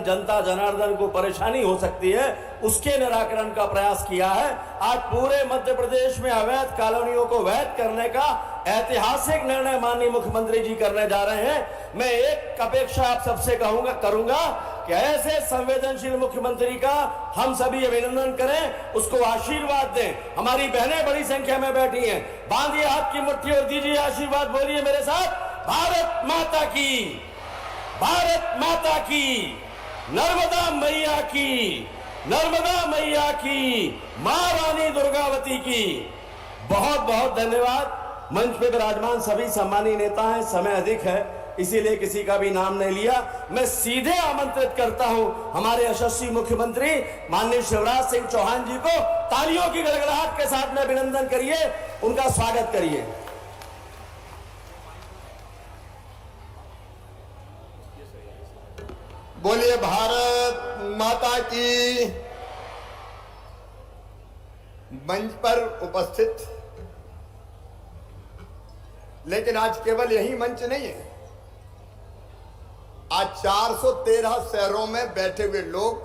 जनता जनार्दन को परेशानी हो सकती है, उसके निराकरण का प्रयास किया है। आज पूरे मध्य प्रदेश में अवैध कॉलोनियों को वैध करने का ऐतिहासिक निर्णय माननीय मुख्यमंत्री जी करने जा रहे हैं। मैं एक अपेक्षा आप सबसे करूंगा कि ऐसे संवेदनशील मुख्यमंत्री का हम सभी अभिनंदन करें, उसको आशीर्वाद दें। हमारी बहनें बड़ी संख्या में बैठी हैं, बांधिए हाथ की मुट्ठी और दीजिए आशीर्वाद। बोलिए मेरे साथ, भारत माता की, भारत माता की, नर्मदा मैया की, नर्मदा मैया की, मां रानी दुर्गावती की। बहुत बहुत धन्यवाद। मंच पे विराजमान सभी सम्मानीय नेता हैं, समय अधिक है इसीलिए किसी का भी नाम नहीं लिया। मैं सीधे आमंत्रित करता हूं हमारे यशस्वी मुख्यमंत्री माननीय शिवराज सिंह चौहान जी को तालियों की गड़गड़ाहट के साथ में अभिनंदन करिए, उनका स्वागत करिए। बोलिए भारत माता की। मंच पर उपस्थित, लेकिन आज केवल यही मंच नहीं है, आज 413 शहरों में बैठे हुए लोग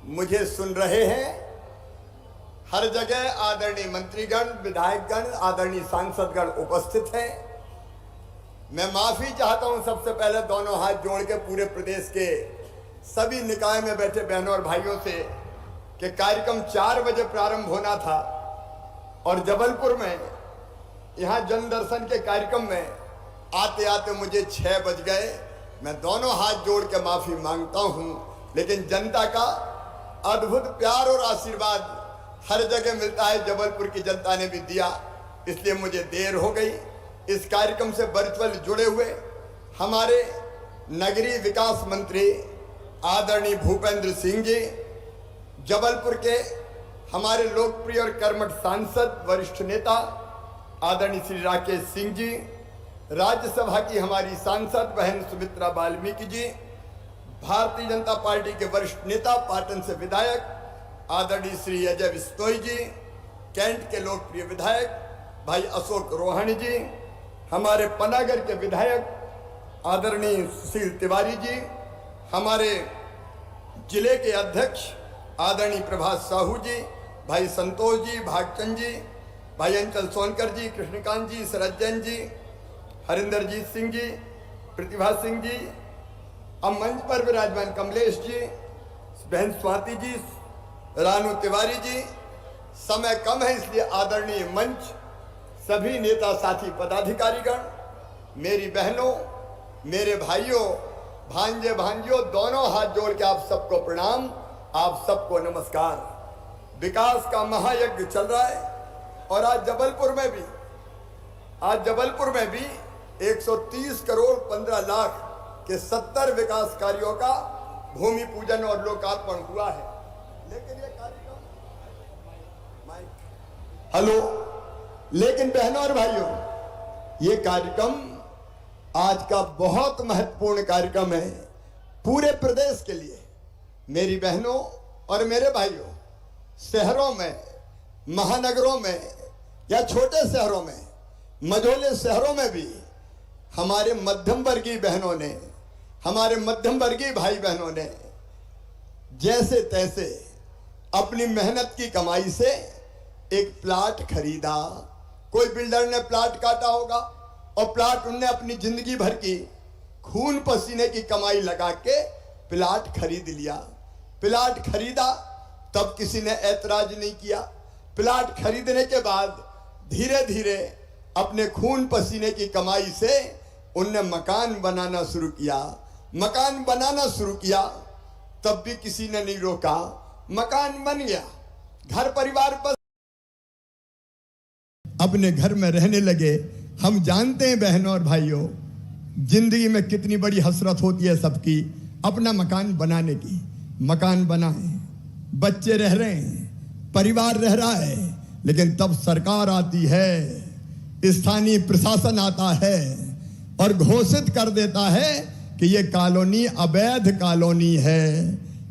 मुझे सुन रहे हैं। हर जगह आदरणीय मंत्रीगण, विधायकगण, आदरणीय सांसदगण उपस्थित हैं। मैं माफी चाहता हूं सबसे पहले दोनों हाथ जोड़ के पूरे प्रदेश के सभी निकाय में बैठे बहनों और भाइयों से कि कार्यक्रम 4 बजे प्रारंभ होना था और जबलपुर में यहां जन दर्शन के कार्यक्रम में आते आते मुझे 6 बज गए। मैं दोनों हाथ जोड़ के माफी मांगता हूं, लेकिन जनता का अद्भुत प्यार और आशीर्वाद हर जगह मिलता है, जबलपुर की जनता ने भी दिया, इसलिए मुझे देर हो गई। इस कार्यक्रम से वर्चुअल जुड़े हुए हमारे नगरीय विकास मंत्री आदरणीय भूपेंद्र सिंह जी, जबलपुर के हमारे लोकप्रिय और कर्मठ सांसद वरिष्ठ नेता आदरणीय श्री राकेश सिंह जी, राज्यसभा की हमारी सांसद बहन सुमित्रा वाल्मीकि जी, भारतीय जनता पार्टी के वरिष्ठ नेता पाटन से विधायक आदरणीय श्री अजय बिश्नोई जी, कैंट के लोकप्रिय विधायक भाई अशोक रोहानी जी, हमारे पनागर के विधायक आदरणीय सुशील तिवारी जी, हमारे जिले के अध्यक्ष आदरणीय प्रभात साहू जी, भाई संतोष जी, भागचंद जी, भाई अंचल सोनकर जी, कृष्णकांत जी, शरद जैन जी, हरिंदरजीत सिंह जी, प्रतिभा सिंह जी, अब मंच पर विराजमान कमलेश जी, बहन स्वाति जी, रानू तिवारी जी। समय कम है इसलिए आदरणीय मंच, सभी नेता साथी पदाधिकारीगण, मेरी बहनों, मेरे भाइयों, भांजे भांजियों, दोनों हाथ जोड़ के आप सबको प्रणाम, आप सबको नमस्कार। विकास का महायज्ञ चल रहा है और आज जबलपुर में भी 130 करोड़ 15 लाख के 70 विकास कार्यों का भूमि पूजन और लोकार्पण हुआ है। लेकिन ये कार्यक्रम लेकिन बहनों और भाइयों, ये कार्यक्रम आज का बहुत महत्वपूर्ण कार्यक्रम है पूरे प्रदेश के लिए। मेरी बहनों और मेरे भाइयों, शहरों में, महानगरों में या छोटे शहरों में, मझोले शहरों में भी हमारे मध्यम वर्गीय बहनों ने, हमारे मध्यम वर्गीय भाई बहनों ने जैसे तैसे अपनी मेहनत की कमाई से एक प्लाट खरीदा। कोई बिल्डर ने प्लाट काटा होगा और प्लाट उनने अपनी जिंदगी भर की खून पसीने की कमाई लगा के प्लाट खरीद लिया। प्लाट खरीदा तब किसी ने ऐतराज नहीं किया। प्लाट खरीदने के बाद धीरे धीरे अपने खून पसीने की कमाई से उनने मकान बनाना शुरू किया। मकान बनाना शुरू किया तब भी किसी ने नहीं रोका, मकान बन गया, घर परिवार पर अपने घर में रहने लगे। हम जानते हैं बहनों और भाइयों, जिंदगी में कितनी बड़ी हसरत होती है सबकी अपना मकान बनाने की। मकान बनाए, बच्चे रह रहे हैं, परिवार रह रहा है, लेकिन तब सरकार आती है, स्थानीय प्रशासन आता है और घोषित कर देता है कि ये कॉलोनी अवैध कॉलोनी है,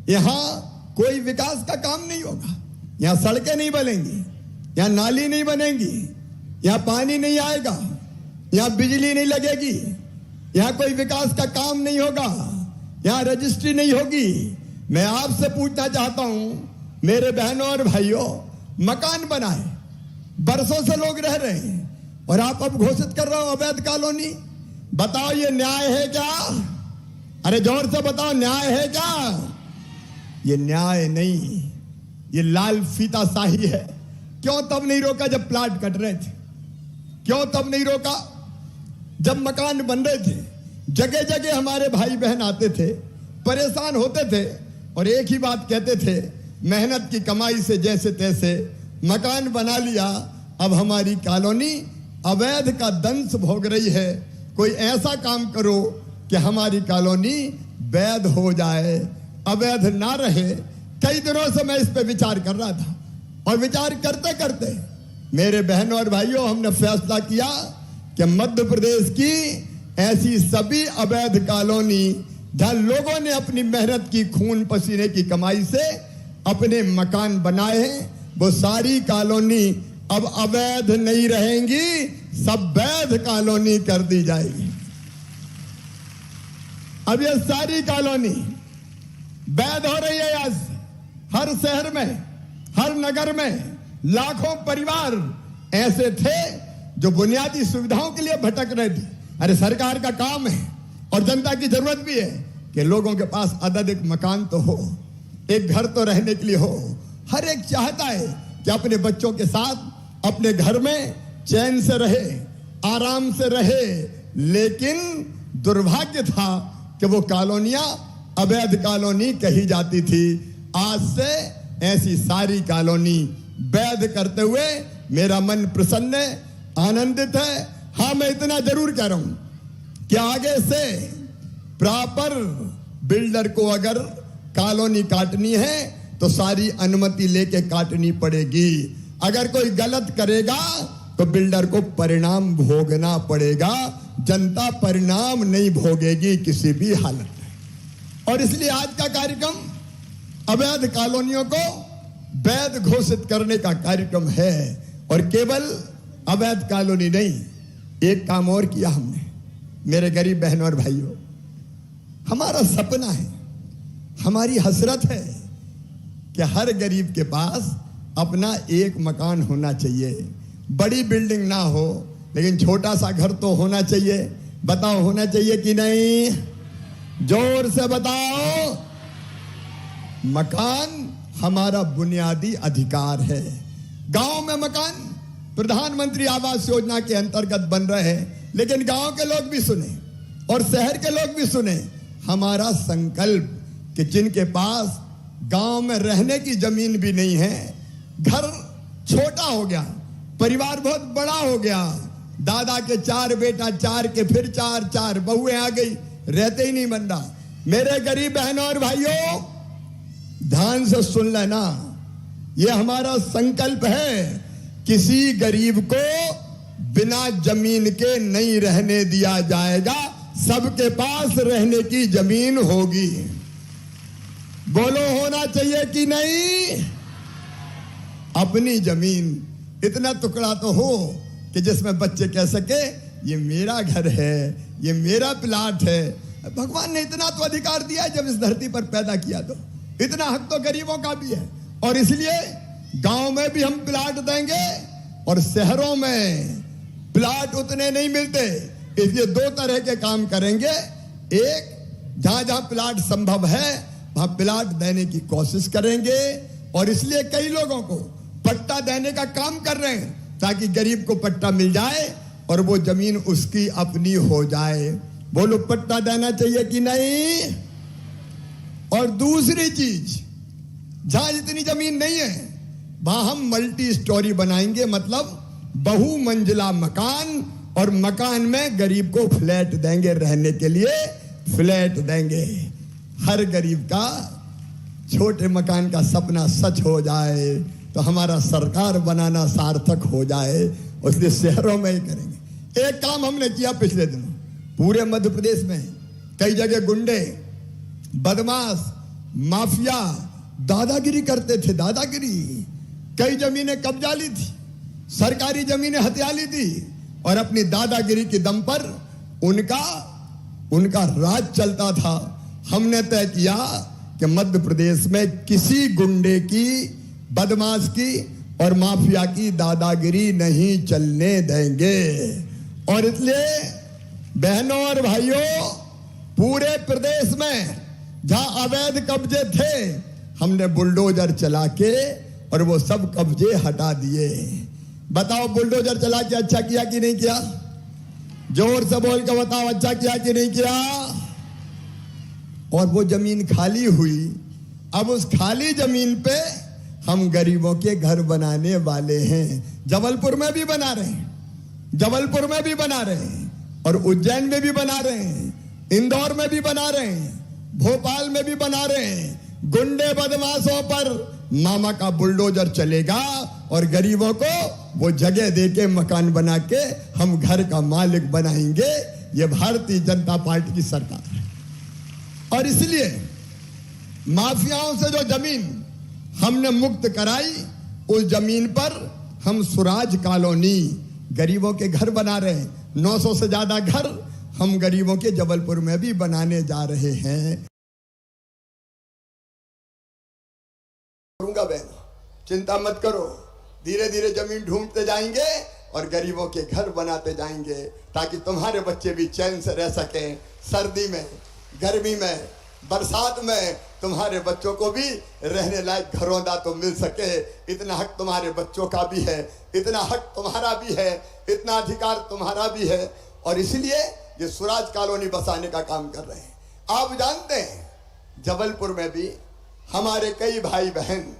यहाँ कोई विकास का काम नहीं होगा, यहाँ सड़कें नहीं बनेंगी, यहाँ नाली नहीं बनेगी, यहाँ पानी नहीं आएगा, यहाँ बिजली नहीं लगेगी, यहाँ कोई विकास का काम नहीं होगा, यहां रजिस्ट्री नहीं होगी। मैं आपसे पूछना चाहता हूं, मेरे बहनों और भाइयों, मकान बनाए, बरसों से लोग रह रहे हैं, और आप अब घोषित कर रहे हो अवैध कॉलोनी। बताओ ये न्याय है क्या? अरे जोर से बताओ, न्याय है क्या? ये न्याय नहीं, ये लाल फीता शाही है। क्यों तब नहीं रोका जब प्लाट कट रहे थे? क्यों तब नहीं रोका जब मकान बन रहे थे? जगह जगह हमारे भाई बहन आते थे, परेशान होते थे, और एक ही बात कहते थे, मेहनत की कमाई से जैसे तैसे मकान बना लिया, अब हमारी कॉलोनी अवैध का दंश भोग रही है। कोई ऐसा काम करो कि हमारी कॉलोनी वैध हो जाए, अवैध ना रहे। कई दिनों से मैं इस पे विचार कर रहा था, और विचार करते करते मेरे बहनों और भाइयों, हमने फैसला किया कि मध्य प्रदेश की ऐसी सभी अवैध कॉलोनी जहां लोगों ने अपनी मेहनत की, खून पसीने की कमाई से अपने मकान बनाए हैं, वो सारी कॉलोनी अब अवैध नहीं रहेंगी, सब वैध कॉलोनी कर दी जाएगी। अब ये सारी कॉलोनी वैध हो रही है। आज हर शहर में, हर नगर में लाखों परिवार ऐसे थे जो बुनियादी सुविधाओं के लिए भटक रहे थे। अरे सरकार का काम है और जनता की जरूरत भी है कि लोगों के पास अधिक मकान तो हो, एक घर तो रहने के लिए हो। हर एक चाहता है कि अपने बच्चों के साथ अपने घर में चैन से रहे, आराम से रहे, लेकिन दुर्भाग्य था कि वो कॉलोनियां अवैध कॉलोनी कही जाती थी। आज से ऐसी सारी कॉलोनी वैध करते हुए मेरा मन प्रसन्न है, आनंदित है। हाँ, मैं इतना जरूर कह रहा हूं कि आगे से प्रॉपर बिल्डर को अगर कॉलोनी काटनी है तो सारी अनुमति लेके काटनी पड़ेगी। अगर कोई गलत करेगा तो बिल्डर को परिणाम भोगना पड़ेगा। जनता परिणाम नहीं भोगेगी किसी भी हालत में। और इसलिए आज का कार्यक्रम अवैध कॉलोनियों को वैध घोषित करने का कार्यक्रम है। और केवल अवैध कॉलोनी नहीं, एक काम और किया हमने। मेरे गरीब बहनों और भाइयों, हमारा सपना है, हमारी हसरत है कि हर गरीब के पास अपना एक मकान होना चाहिए। बड़ी बिल्डिंग ना हो, लेकिन छोटा सा घर तो होना चाहिए। बताओ, होना चाहिए कि नहीं? जोर से बताओ। मकान हमारा बुनियादी अधिकार है। गांव में मकान प्रधानमंत्री आवास योजना के अंतर्गत बन रहे हैं, लेकिन गांव के लोग भी सुने और शहर के लोग भी सुने। हमारा संकल्प कि जिनके पास गांव में रहने की जमीन भी नहीं है, घर छोटा हो गया, परिवार बहुत बड़ा हो गया, दादा के 4 बेटा, 4 के फिर 4 बहुएं आ गई, रहते ही नहीं बन रहा। मेरे गरीब बहनों और भाइयों, ध्यान से सुन लेना, यह हमारा संकल्प है। किसी गरीब को बिना जमीन के नहीं रहने दिया जाएगा। सबके पास रहने की जमीन होगी। बोलो, होना चाहिए कि नहीं? अपनी जमीन, इतना टुकड़ा तो हो कि जिसमें बच्चे कह सके ये मेरा घर है, ये मेरा प्लाट है। भगवान ने इतना तो अधिकार दिया है, जब इस धरती पर पैदा किया तो इतना हक तो गरीबों का भी है। और इसलिए गांव में भी हम प्लाट देंगे और शहरों में प्लाट उतने नहीं मिलते, इसलिए 2 तरह के काम करेंगे। एक, जहां जहां प्लाट संभव है वहां प्लाट देने की कोशिश करेंगे, और इसलिए कई लोगों को पट्टा देने का काम कर रहे हैं ताकि गरीब को पट्टा मिल जाए और वो जमीन उसकी अपनी हो जाए। बोलो, पट्टा देना चाहिए कि नहीं? और दूसरी चीज, जहां इतनी जमीन नहीं है वहां हम मल्टी स्टोरी बनाएंगे, मतलब बहुमंजिला मकान, और मकान में गरीब को फ्लैट देंगे, रहने के लिए फ्लैट देंगे। हर गरीब का छोटे मकान का सपना सच हो जाए तो हमारा सरकार बनाना सार्थक हो जाए। इसलिए शहरों में ही करेंगे। एक काम हमने किया पिछले दिनों, पूरे मध्य प्रदेश में कई जगह गुंडे, बदमाश, माफिया दादागिरी करते थे। दादागिरी, कई जमीनें कब्जा ली थी, सरकारी जमीनें हथिया ली थी, और अपनी दादागिरी के दम पर उनका राज चलता था। हमने तय किया कि मध्य प्रदेश में किसी गुंडे की, बदमाश की और माफिया की दादागिरी नहीं चलने देंगे। और इसलिए बहनों और भाइयों, पूरे प्रदेश में जहां अवैध कब्जे थे, हमने बुलडोजर चला के और वो सब कब्जे हटा दिए। बताओ, बुलडोजर चला के अच्छा किया कि नहीं किया? जोर से बोल के बताओ, अच्छा किया कि नहीं किया? और वो जमीन खाली हुई। अब उस खाली जमीन पे हम गरीबों के घर बनाने वाले हैं। जबलपुर में भी बना रहे हैं, जबलपुर में भी बना रहे हैं, और उज्जैन में भी बना रहे हैं, इंदौर में भी बना रहे हैं, भोपाल में भी बना रहे हैं। गुंडे बदमाशों पर मामा का बुलडोजर चलेगा और गरीबों को वो जगह देके मकान बना के हम घर का मालिक बनाएंगे। ये भारतीय जनता पार्टी की सरकार है। और इसलिए माफियाओं से जो जमीन हमने मुक्त कराई, उस जमीन पर हम स्वराज कॉलोनी गरीबों के घर बना रहे हैं। 900 से ज्यादा घर हम गरीबों के जबलपुर में भी बनाने जा रहे हैं। करूंगा बहन, चिंता मत करो, धीरे धीरे जमीन ढूंढते जाएंगे और गरीबों के घर बनाते जाएंगे, ताकि तुम्हारे बच्चे भी चैन से रह सकें। सर्दी में, गर्मी में, बरसात में तुम्हारे बच्चों को भी रहने लायक घरौंदा तो मिल सके। इतना हक तुम्हारे बच्चों का भी है, इतना हक तुम्हारा भी है, इतना अधिकार तुम्हारा भी है। और इसलिए ये स्वराज कॉलोनी बसाने का काम कर रहे हैं। आप जानते हैं, जबलपुर में भी हमारे कई भाई बहन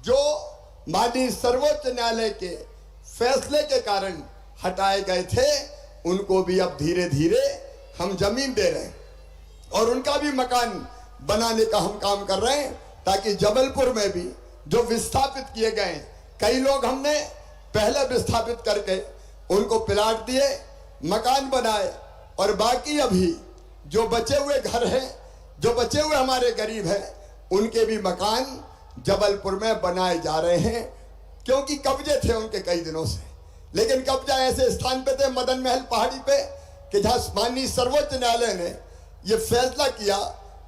जो माननीय सर्वोच्च न्यायालय के फैसले के कारण हटाए गए थे, उनको भी अब धीरे धीरे हम जमीन दे रहे हैं और उनका भी मकान बनाने का हम काम कर रहे हैं, ताकि जबलपुर में भी जो विस्थापित किए गए, कई लोग हमने पहले विस्थापित करके उनको प्लाट दिए, मकान बनाए, और बाकी अभी जो बचे हुए घर हैं, जो बचे हुए हमारे गरीब हैं, उनके भी मकान जबलपुर में बनाए जा रहे हैं। क्योंकि कब्जे थे उनके कई दिनों से, लेकिन कब्जा ऐसे स्थान पे थे, मदन महल पहाड़ी पे, कि जहां माननीय सर्वोच्च न्यायालय ने यह फैसला किया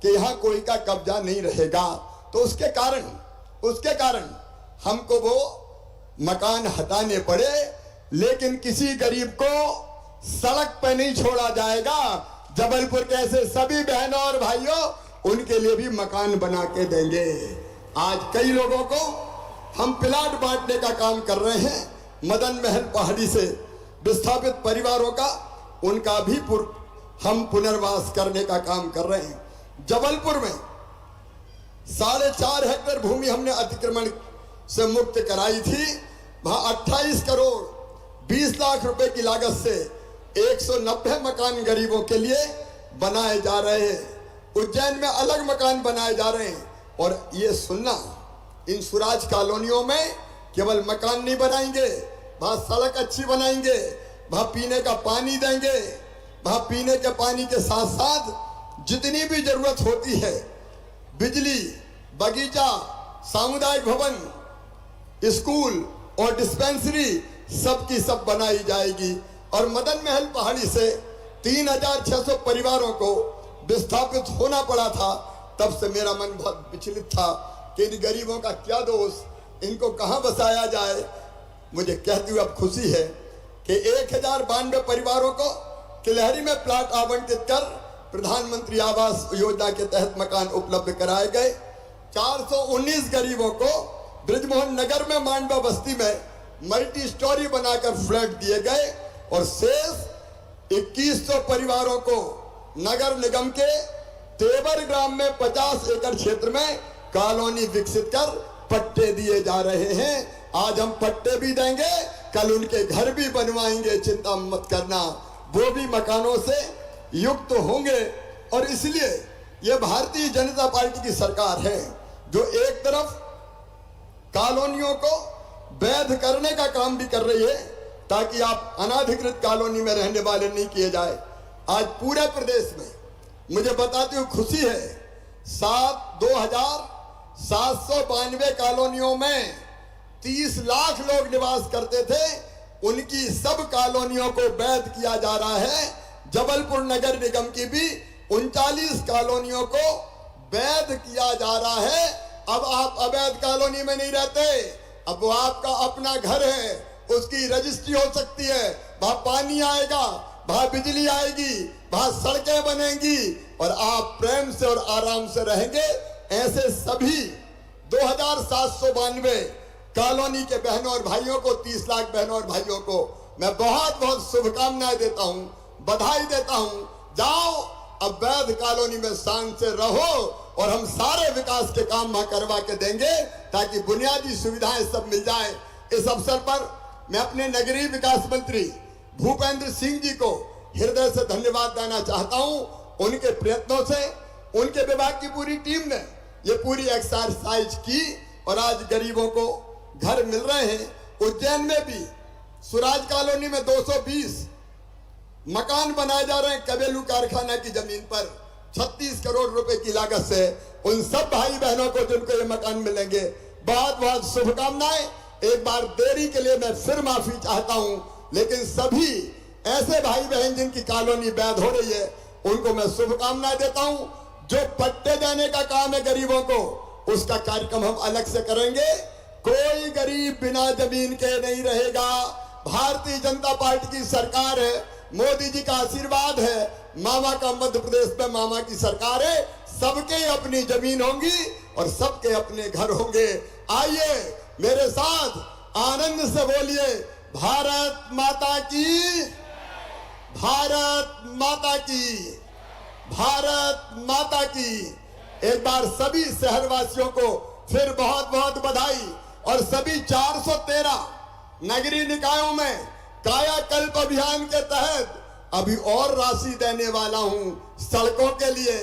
कि यहां कोई का कब्जा नहीं रहेगा। तो उसके कारण हमको वो मकान हटाने पड़े, लेकिन किसी गरीब को सड़क पे नहीं छोड़ा जाएगा। जबलपुर के ऐसे सभी बहनों और भाइयों, उनके लिए भी मकान बना के देंगे। आज कई लोगों को हम प्लाट बांटने का काम कर रहे हैं। मदन महल पहाड़ी से विस्थापित परिवारों का, उनका भी हम पुनर्वास करने का काम कर रहे हैं। जबलपुर में 4.5 हेक्टेयर भूमि हमने अतिक्रमण से मुक्त कराई थी। वहां 28 करोड़ 20 लाख रुपए की लागत से 190 मकान गरीबों के लिए बनाए जा रहे हैं। उज्जैन में अलग मकान बनाए जा रहे हैं। और ये सुनना, इन स्वराज कॉलोनियों में केवल मकान नहीं बनाएंगे, वहां सड़क अच्छी बनाएंगे, वहां पीने का पानी देंगे, वहां पीने के पानी के साथ साथ जितनी भी जरूरत होती है, बिजली, बगीचा, सामुदायिक भवन, स्कूल और डिस्पेंसरी, सबकी सब बनाई जाएगी। और मदन महल पहाड़ी से 3600 परिवारों को विस्थापित होना पड़ा था। तब से मेरा मन बहुत विचलित था कि इन गरीबों का क्या दोष, इनको कहां बसाया जाए। मुझे कहते हुए अब खुशी है कि 1092 परिवारों को किलहरी में प्लाट आवंटित कर प्रधानमंत्री आवास योजना के तहत मकान उपलब्ध कराए गए। 419 गरीबों को ब्रिजमोहन नगर में मांडवा बस्ती में मल्टी स्टोरी बनाकर फ्लैट दिए गए। और शेष 2100 परिवारों को नगर निगम के तेवर ग्राम में 50 एकड़ क्षेत्र में कॉलोनी विकसित कर पट्टे दिए जा रहे हैं। आज हम पट्टे भी देंगे, कल उनके घर भी बनवाएंगे, चिंता मत करना, वो भी मकानों से युक्त होंगे। और इसलिए ये भारतीय जनता पार्टी की सरकार है जो एक तरफ कॉलोनियों को वैध करने का काम भी कर रही है, ताकि आप अनाधिकृत कॉलोनी में रहने वाले नहीं किए जाए। आज पूरे प्रदेश में मुझे बताते हुए खुशी है, 2792 कॉलोनियों में 30 लाख लोग निवास करते थे, उनकी सब कॉलोनियों को वैध किया जा रहा है। जबलपुर नगर निगम की भी 39 कॉलोनियों को वैध किया जा रहा है। अब आप अवैध कॉलोनी में नहीं रहते, अब वो आपका अपना घर है, उसकी रजिस्ट्री हो सकती है, वहां पानी आएगा, वहां बिजली आएगी, वहां सड़कें बनेंगी और आप प्रेम से और आराम से रहेंगे। ऐसे सभी 2792 कॉलोनी के बहनों और भाइयों को, 30 लाख बहनों और भाइयों को मैं बहुत बहुत शुभकामनाएं देता हूं, बधाई देता हूं। जाओ अब वैध कॉलोनी में शान से रहो और हम सारे विकास के काम वहां करवा के देंगे ताकि बुनियादी सुविधाएं सब मिल जाए। इस अवसर पर मैं अपने नगरीय विकास मंत्री भूपेंद्र सिंह जी को हृदय से धन्यवाद देना चाहता हूं। उनके प्रयत्नों से उनके विभाग की पूरी टीम ने ये पूरी एक्सरसाइज की और आज गरीबों को घर मिल रहे हैं। उज्जैन में भी सुराज कॉलोनी में 220 मकान बनाए जा रहे हैं कबेलू कारखाना की जमीन पर 36 करोड़ रुपए की लागत से। उन सब भाई बहनों को जिनको ये मकान मिलेंगे बहुत बहुत शुभकामनाएं। एक बार देरी के लिए मैं फिर माफी चाहता हूं, लेकिन सभी ऐसे भाई बहन जिनकी कॉलोनी वैध हो रही है उनको मैं शुभकामनाएं देता हूं। जो पट्टे देने का काम है गरीबों को, उसका कार्यक्रम हम अलग से करेंगे। कोई गरीब बिना जमीन के नहीं रहेगा। भारतीय जनता पार्टी की सरकार है, मोदी जी का आशीर्वाद है, मामा का मध्य प्रदेश में मामा की सरकार है, सबके अपनी जमीन होंगी और सबके अपने घर होंगे। आइए मेरे साथ आनंद से बोलिए, भारत माता की, भारत माता की, भारत माता की। एक बार सभी शहरवासियों को फिर बहुत बहुत बधाई। और सभी 413 नगरीय निकायों में कायाकल्प अभियान के तहत अभी और राशि देने वाला हूं, सड़कों के लिए,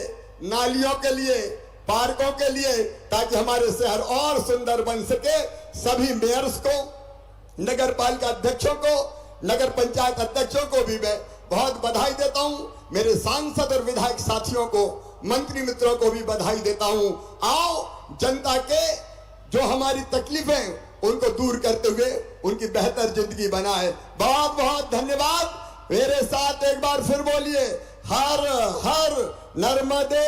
नालियों के लिए, पार्कों के लिए, ताकि हमारे शहर और सुंदर बन सके। सभी मेयर्स को, नगर पालिका अध्यक्षों को, नगर पंचायत अध्यक्षों को भी मैं बहुत बधाई देता हूं। मेरे सांसद और विधायक साथियों को, मंत्री मित्रों को भी बधाई देता हूं। आओ जनता के जो हमारी तकलीफें उनको दूर करते हुए उनकी बेहतर जिंदगी बनाए। बहुत बहुत धन्यवाद। मेरे साथ एक बार फिर बोलिए, हर हर नर्मदे।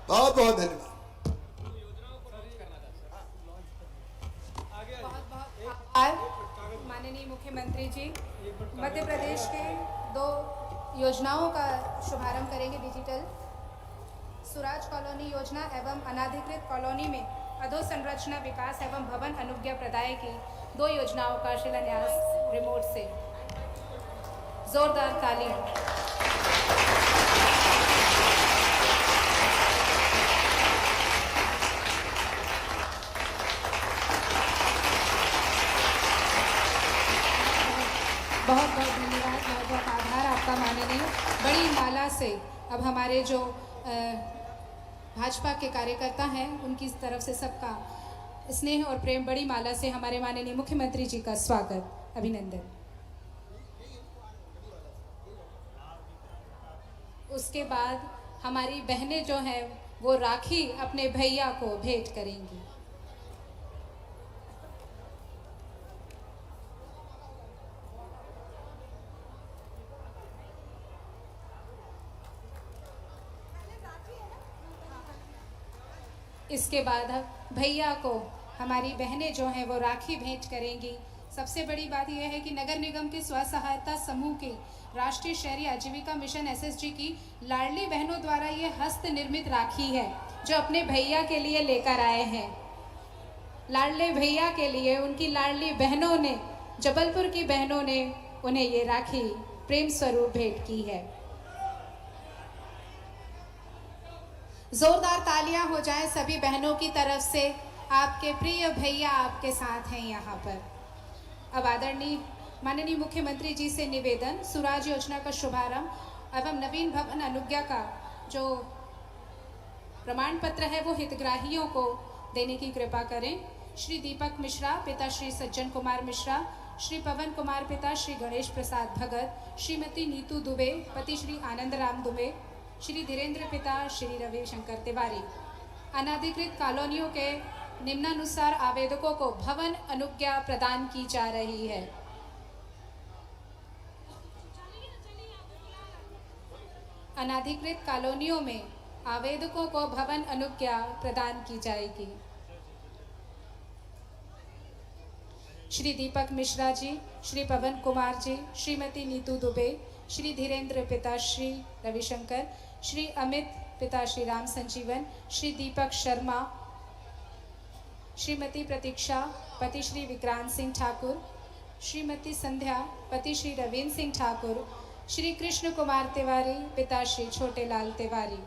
बहुत बहुत धन्यवाद। माननीय मुख्यमंत्री जी मध्य प्रदेश के 2 योजनाओं का शुभारंभ करेंगे। डिजिटल सुराज कॉलोनी योजना एवं अनाधिकृत कॉलोनी में अधोसंरचना विकास एवं भवन अनुज्ञा प्रदाय की 2 योजनाओं का शिलान्यास रिमोट से। जोरदार ताली। बहुत बहुत धन्यवाद, बहुत बहुत आभार आपका माननीय। बड़ी माला से अब हमारे जो भाजपा के कार्यकर्ता हैं उनकी तरफ से सबका स्नेह और प्रेम बड़ी माला से हमारे माननीय मुख्यमंत्री जी का स्वागत, अभिनंदन। उसके बाद हमारी बहनें जो हैं वो राखी अपने भैया को भेंट करेंगी। इसके बाद भैया को हमारी बहनें जो हैं वो राखी भेंट करेंगी। सबसे बड़ी बात यह है कि नगर निगम के स्व सहायता समूह की राष्ट्रीय शहरी आजीविका मिशन एसएसजी की लाडली बहनों द्वारा ये हस्त निर्मित राखी है जो अपने भैया के लिए लेकर आए हैं। लाडले भैया के लिए उनकी लाडली बहनों ने, जबलपुर की बहनों ने उन्हें ये राखी प्रेम स्वरूप भेंट की है। जोरदार तालियां हो जाएं सभी बहनों की तरफ से। आपके प्रिय भैया आपके साथ हैं यहाँ पर। अब आदरणीय माननीय मुख्यमंत्री जी से निवेदन, सुराज योजना का शुभारंभ एवं नवीन भवन अनुज्ञा का जो प्रमाण पत्र है वो हितग्राहियों को देने की कृपा करें। श्री दीपक मिश्रा पिता श्री सज्जन कुमार मिश्रा, श्री पवन कुमार पिता श्री गणेश प्रसाद भगत, श्रीमती नीतू दुबे पति श्री आनंद राम दुबे, श्री धीरेन्द्र पिता श्री रविशंकर तिवारी। अनाधिकृत कॉलोनियों के निम्नानुसार आवेदकों को भवन अनुज्ञा प्रदान की जा रही है। अनाधिकृत कॉलोनियों में आवेदकों को भवन अनुज्ञा प्रदान की जाएगी। श्री दीपक मिश्रा जी, श्री पवन कुमार जी, श्रीमती नीतू दुबे, श्री धीरेन्द्र पिता श्री रविशंकर, श्री अमित पिता श्री राम संजीवन, श्री दीपक शर्मा, श्रीमती प्रतीक्षा पति श्री विक्रांत सिंह ठाकुर, श्रीमती संध्या पति श्री रवीन्द्र सिंह ठाकुर, श्री कृष्ण कुमार तिवारी पिता श्री छोटे लाल तिवारी।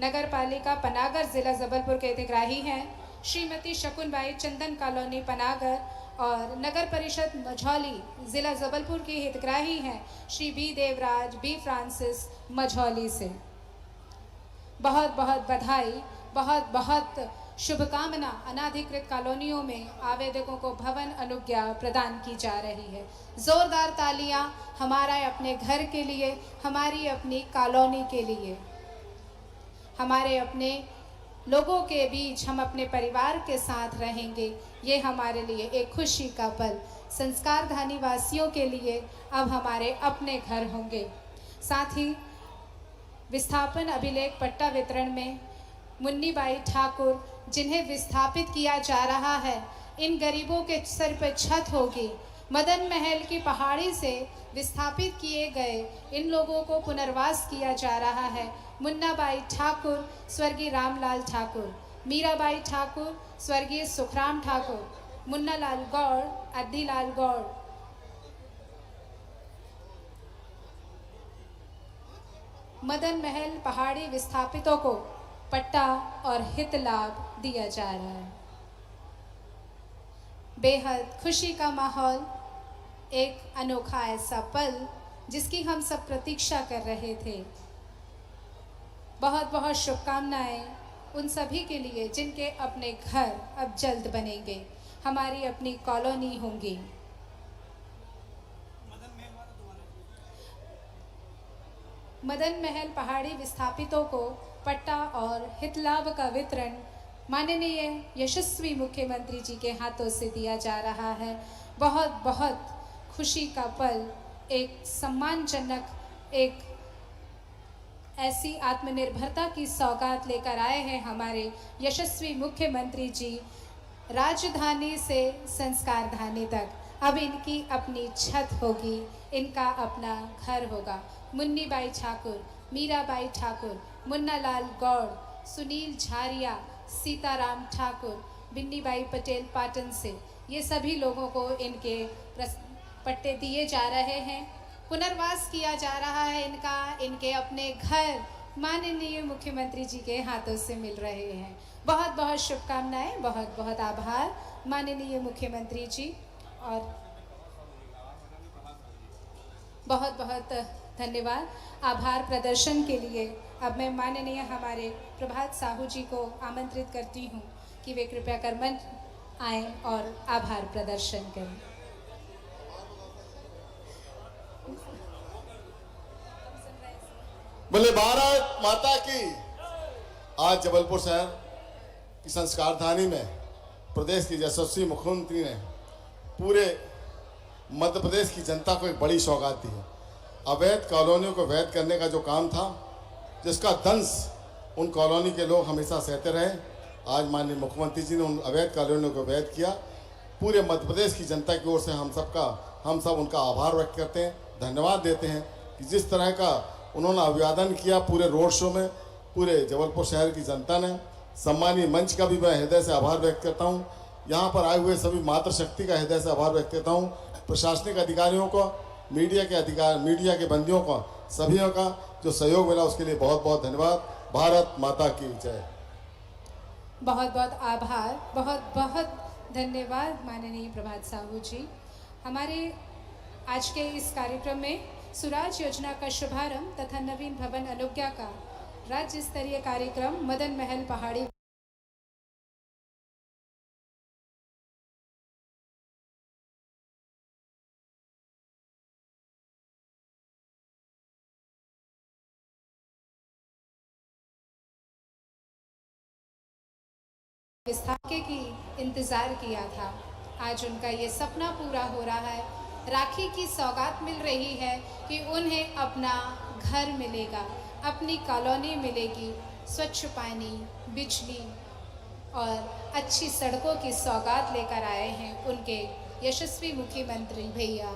नगर पालिका पनागर जिला जबलपुर के हितग्राही हैं श्रीमती शकुनबाई चंदन कॉलोनी पनागर, और नगर परिषद मझौली जिला जबलपुर के हितग्राही हैं Shri B Devraj B Francis Majhauli से। बहुत बहुत बधाई, बहुत बहुत शुभकामना। अनाधिकृत कॉलोनियों में आवेदकों को भवन अनुज्ञा प्रदान की जा रही है। जोरदार तालियां हमारे अपने घर के लिए, हमारी अपनी कॉलोनी के लिए, हमारे अपने लोगों के बीच हम अपने परिवार के साथ रहेंगे। ये हमारे लिए एक खुशी का पल। संस्कारधानी वासियों के लिए अब हमारे अपने घर होंगे। साथ ही विस्थापन अभिलेख पट्टा वितरण में मुन्नीबाई ठाकुर, जिन्हें विस्थापित किया जा रहा है, इन गरीबों के सर पर छत होगी। मदन महल की पहाड़ी से विस्थापित किए गए इन लोगों को पुनर्वास किया जा रहा है। मुन्नाबाई ठाकुर, स्वर्गीय रामलाल ठाकुर, मीराबाई ठाकुर, स्वर्गीय सुखराम ठाकुर, मुन्नालाल गौड़, अद्दीलाल गौड़, मदन महल पहाड़ी विस्थापितों को पट्टा और हित लाभ दिया जा रहा है। बेहद खुशी का माहौल, एक अनोखा ऐसा पल जिसकी हम सब प्रतीक्षा कर रहे थे। बहुत बहुत शुभकामनाएं उन सभी के लिए जिनके अपने घर अब जल्द बनेंगे, हमारी अपनी कॉलोनी होंगी। मदन महल पहाड़ी विस्थापितों को पट्टा और हितलाभ का वितरण माननीय यशस्वी मुख्यमंत्री जी के हाथों से दिया जा रहा है। बहुत बहुत खुशी का पल, एक सम्मानजनक, एक ऐसी आत्मनिर्भरता की सौगात लेकर आए हैं हमारे यशस्वी मुख्यमंत्री जी। राजधानी से संस्कारधानी तक अब इनकी अपनी छत होगी, इनका अपना घर होगा। मुन्नीबाई ठाकुर, मीराबाई ठाकुर, मुन्नालाल गौड़, सुनील झारिया, सीताराम ठाकुर, बिन्नीबाई पटेल पाटन से, ये सभी लोगों को इनके पट्टे दिए जा रहे हैं। पुनर्वास किया जा रहा है इनका, इनके अपने घर माननीय मुख्यमंत्री जी के हाथों से मिल रहे हैं। बहुत बहुत शुभकामनाएं, बहुत बहुत आभार माननीय मुख्यमंत्री जी, और बहुत बहुत धन्यवाद आभार प्रदर्शन के लिए। अब मैं माननीय हमारे प्रभात साहू जी को आमंत्रित करती हूँ कि वे कृपया कर मंच आएँ और आभार प्रदर्शन करें। बोले भारत माता की। आज जबलपुर शहर की संस्कारधानी में प्रदेश की यशस्वी मुख्यमंत्री ने पूरे मध्य प्रदेश की जनता को एक बड़ी सौगात दी है। अवैध कॉलोनियों को वैध करने का जो काम था, जिसका दंश उन कॉलोनी के लोग हमेशा सहते रहे, आज माननीय मुख्यमंत्री जी ने उन अवैध कॉलोनियों को वैध किया। पूरे मध्य प्रदेश की जनता की ओर से हम सब उनका आभार व्यक्त करते हैं, धन्यवाद देते हैं कि जिस तरह का उन्होंने अभिवादन किया पूरे रोड शो में, पूरे जबलपुर शहर की जनता ने। सम्मानीय मंच का भी मैं हृदय से आभार व्यक्त करता हूँ। यहाँ पर आए हुए सभी मातृशक्ति का हृदय से आभार व्यक्त करता हूँ। प्रशासनिक अधिकारियों को, मीडिया के बंदियों को, सभी का जो सहयोग मिला उसके लिए बहुत बहुत धन्यवाद। भारत माता की जय। बहुत बहुत आभार, बहुत बहुत धन्यवाद माननीय प्रभात साहू जी। हमारे आज के इस कार्यक्रम में सुराज योजना का शुभारंभ तथा नवीन भवन अनुज्ञा का राज्य स्तरीय कार्यक्रम मदन महल पहाड़ी विस्थापन की इंतजार किया था। आज उनका ये सपना पूरा हो रहा है। राखी की सौगात मिल रही है कि उन्हें अपना घर मिलेगा। अपनी कॉलोनी मिलेगी स्वच्छ पानी, बिजली और अच्छी सड़कों की सौगात लेकर आए हैं उनके यशस्वी मुख्यमंत्री भैया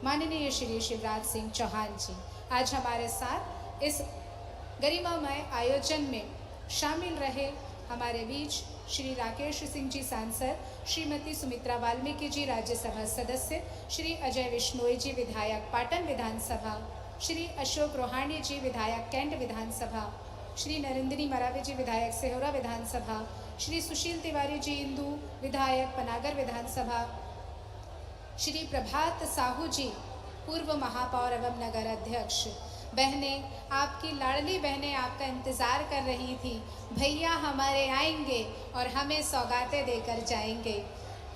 माननीय श्री शिवराज सिंह चौहान जी। आज हमारे साथ इस गरिमामय आयोजन में शामिल रहे हमारे बीच श्री राकेश सिंह जी सांसद, श्रीमती सुमित्रा वाल्मीकि जी राज्यसभा सदस्य, श्री अजय विश्नोई जी विधायक पाटन विधानसभा, श्री अशोक रोहाणी जी विधायक कैंट विधानसभा, श्री नरेंद्री मरावी जी विधायक सेहोरा विधानसभा, श्री सुशील तिवारी जी इंदू विधायक पनागर विधानसभा, श्री प्रभात साहू जी पूर्व महापौर एवं नगर अध्यक्ष। बहनें, आपकी लाडली बहनें आपका इंतज़ार कर रही थी, भैया हमारे आएंगे और हमें सौगातें देकर जाएंगे।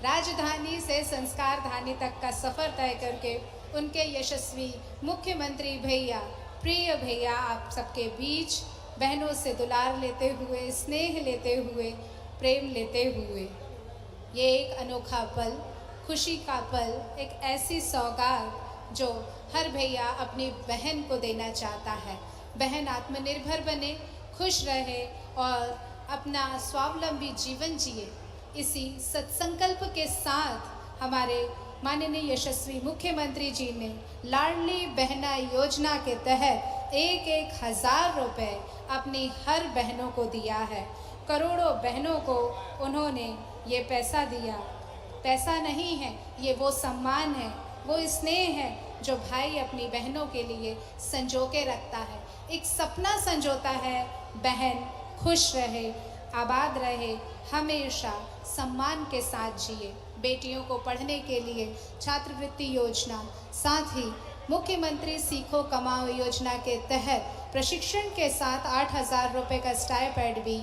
राजधानी से संस्कार धानी तक का सफ़र तय करके उनके यशस्वी मुख्यमंत्री भैया, प्रिय भैया आप सबके बीच बहनों से दुलार लेते हुए, स्नेह लेते हुए, प्रेम लेते हुए, ये एक अनोखा पल, खुशी का पल, एक ऐसी सौगात जो हर भैया अपनी बहन को देना चाहता है। बहन आत्मनिर्भर बने, खुश रहे और अपना स्वावलंबी जीवन जिए। इसी सत्संकल्प के साथ हमारे माननीय यशस्वी मुख्यमंत्री जी ने लाडली बहना योजना के तहत 1,000 रुपये अपनी हर बहनों को दिया है। करोड़ों बहनों को उन्होंने ये पैसा दिया। पैसा नहीं है, ये वो सम्मान है, वो स्नेह है जो भाई अपनी बहनों के लिए संजो के रखता है। एक सपना संजोता है, बहन खुश रहे, आबाद रहे, हमेशा सम्मान के साथ जिए। बेटियों को पढ़ने के लिए छात्रवृत्ति योजना, साथ ही मुख्यमंत्री सीखो कमाओ योजना के तहत प्रशिक्षण के साथ 8,000 रुपये का स्टाइपेंड भी